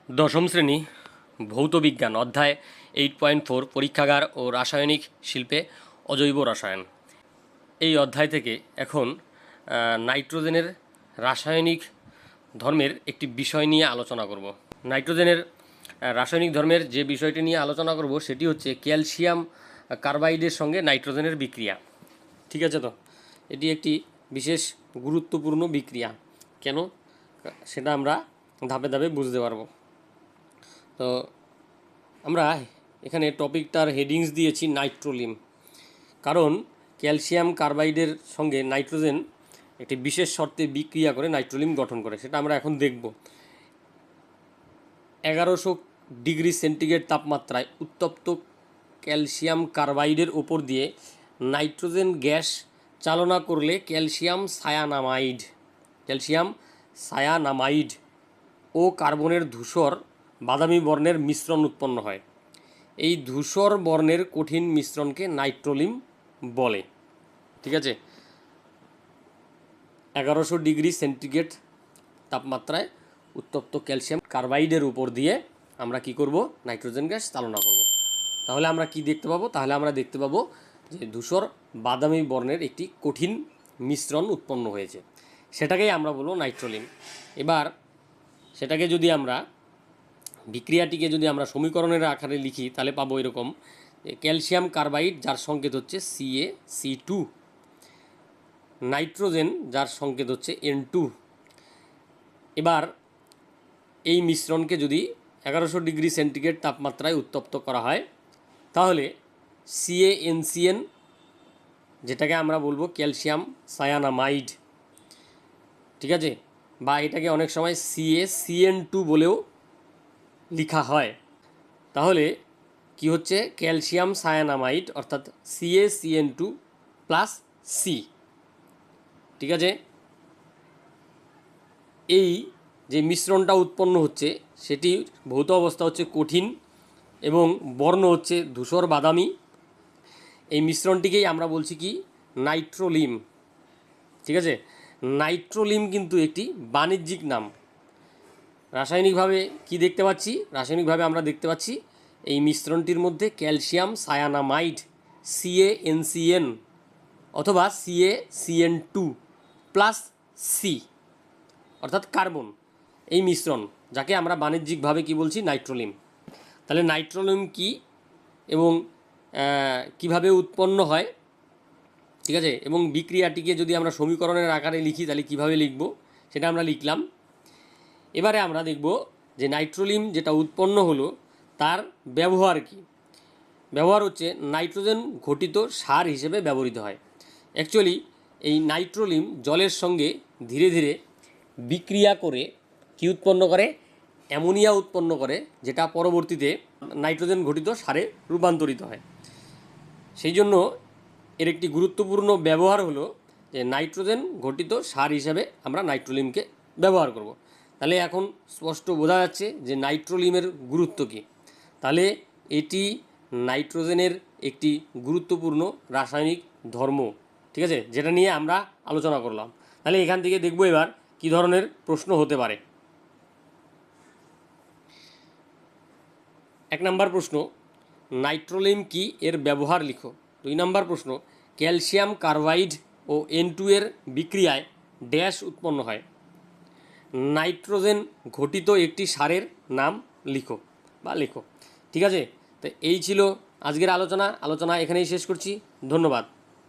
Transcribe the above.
দশম শ্রেণী ভৌত বিজ্ঞান অধ্যায় 8.4 পরীক্ষাগার ও রাসায়নিক শিল্পে অজৈব রসায়ন। এই অধ্যায় থেকে এখন নাইট্রোজেনের রাসায়নিক ধর্মের একটি বিষয় নিয়ে আলোচনা করব। নাইট্রোজেনের রাসায়নিক ধর্মের যে বিষয়টি নিয়ে আলোচনা করব সেটি হচ্ছে ক্যালসিয়াম কার্বাইডের সঙ্গে নাইট্রোজেনের বিক্রিয়া। ঠিক আছে, তো এটি একটি বিশেষ গুরুত্বপূর্ণ বিক্রিয়া। কেন সেটা আমরা ধাপে ধাপে বুঝতে পারবো। তো আমরা এখানে টপিকটার হেডিংস দিয়েছি নাইট্রোলিম, কারণ ক্যালসিয়াম কার্বাইডের সঙ্গে নাইট্রোজেন একটি বিশেষ শর্তে বিক্রিয়া করে নাইট্রোলিম গঠন করে, সেটা আমরা এখন দেখব। 1100 ডিগ্রি সেন্টিগ্রেড তাপমাত্রায় উত্তপ্ত ক্যালসিয়াম কার্বাইডের ওপর দিয়ে নাইট্রোজেন গ্যাস চালনা করলে ক্যালসিয়াম সায়ানামাইড ও কার্বনের ধূসর বাদামি বর্ণের মিশ্রণ উৎপন্ন হয়। এই ধূসর বর্ণের কঠিন মিশ্রণকে নাইট্রোলিম বলে। ঠিক আছে, 1100 ডিগ্রি সেন্টিগ্রেড তাপমাত্রায় উত্তপ্ত ক্যালসিয়াম কার্বাইডের উপর দিয়ে আমরা কি করব? নাইট্রোজেন গ্যাস চালনা করব। তাহলে আমরা কি দেখতে পাবো? তাহলে আমরা দেখতে পাবো যে ধূসর বাদামি বর্ণের একটি কঠিন মিশ্রণ উৎপন্ন হয়েছে, সেটাকেই আমরা বলবো নাইট্রোলিম। এবার সেটাকে যদি আমরা বিক্রিয়াটিকে যদি আমরা সমীকরণের আকারে লিখি তাহলে পাবো এরকম: ক্যালসিয়াম কার্বাইড যার সংকেত হচ্ছে CaC2, নাইট্রোজেন যার সংকেত হচ্ছে N2। এবার এই মিশ্রণকে যদি 1100 ডিগ্রি সেন্টিগ্রেড তাপমাত্রায় উত্তপ্ত করা হয় তাহলে CaNCN, যেটাকে আমরা বলবো ক্যালসিয়াম সায়ানামাইড, ঠিক আছে, বা এটাকে অনেক সময় CaCN2 বলেও লেখা হয়। তাহলে কি হচ্ছে? ক্যালসিয়াম সায়ানামাইড অর্থাৎ CaCN2 প্লাস C। ঠিক আছে, এই যে মিশ্রণটা উৎপন্ন হচ্ছে সেটি ভৌত অবস্থা হচ্ছে কঠিন এবং বর্ণ হচ্ছে ধূসর বাদামি। এই মিশ্রণটিকেই আমরা বলছি কি? নাইট্রোলিম। ঠিক আছে, নাইট্রোলিম কিন্তু একটি বাণিজ্যিক নাম। রাসায়নিকভাবে কি দেখতে পাচ্ছি? রাসায়নিকভাবে আমরা দেখতে পাচ্ছি এই মিশ্রণটির মধ্যে ক্যালসিয়াম সায়ানামাইড CaNCN অথবা CaCN2 প্লাস C অর্থাৎ কার্বন, এই মিশ্রণ, যাকে আমরা বাণিজ্যিকভাবে কি বলছি? নাইট্রোলিম। তাহলে নাইট্রোলিম কি এবং কিভাবে উৎপন্ন হয়, ঠিক আছে, এবং বিক্রিয়াটিকে যদি আমরা সমীকরণের আকারে লিখি তাহলে কিভাবে লিখব সেটা আমরা লিখলাম। এবারে আমরা দেখব যে নাইট্রোলিম যেটা উৎপন্ন হলো তার ব্যবহার কি। ব্যবহার হচ্ছে নাইট্রোজেন ঘটিত সার হিসেবে ব্যবহৃত হয়। অ্যাকচুয়ালি এই নাইট্রোলিম জলের সঙ্গে ধীরে ধীরে বিক্রিয়া করে কি উৎপন্ন করে? অ্যামোনিয়া উৎপন্ন করে, যেটা পরবর্তীতে নাইট্রোজেন ঘটিত সারে রূপান্তরিত হয়। সেই জন্য এর একটি গুরুত্বপূর্ণ ব্যবহার হলো যে নাইট্রোজেন ঘটিত সার হিসাবে আমরা নাইট্রোলিমকে ব্যবহার করব। তাহলে এখন স্পষ্ট বোঝা যাচ্ছে যে নাইট্রোলিমের গুরুত্ব কী। তাহলে এটি নাইট্রোজেনের একটি গুরুত্বপূর্ণ রাসায়নিক ধর্ম, ঠিক আছে, যেটা নিয়ে আমরা আলোচনা করলাম। তাহলে এখান থেকে দেখব এবার কী ধরনের প্রশ্ন হতে পারে। 1 নম্বর প্রশ্ন, নাইট্রোলিম কি, এর ব্যবহার লিখো। 2 নম্বর প্রশ্ন, ক্যালসিয়াম কার্বাইড ও N2 এর বিক্রিয়ায় ড্যাশ উৎপন্ন হয়। নাইট্রোজেন ঘটিত একটি সারের নাম লিখো বা লেখো। ঠিক আছে, তো এই ছিল আজকের আলোচনা এখানেই শেষ করছি। ধন্যবাদ।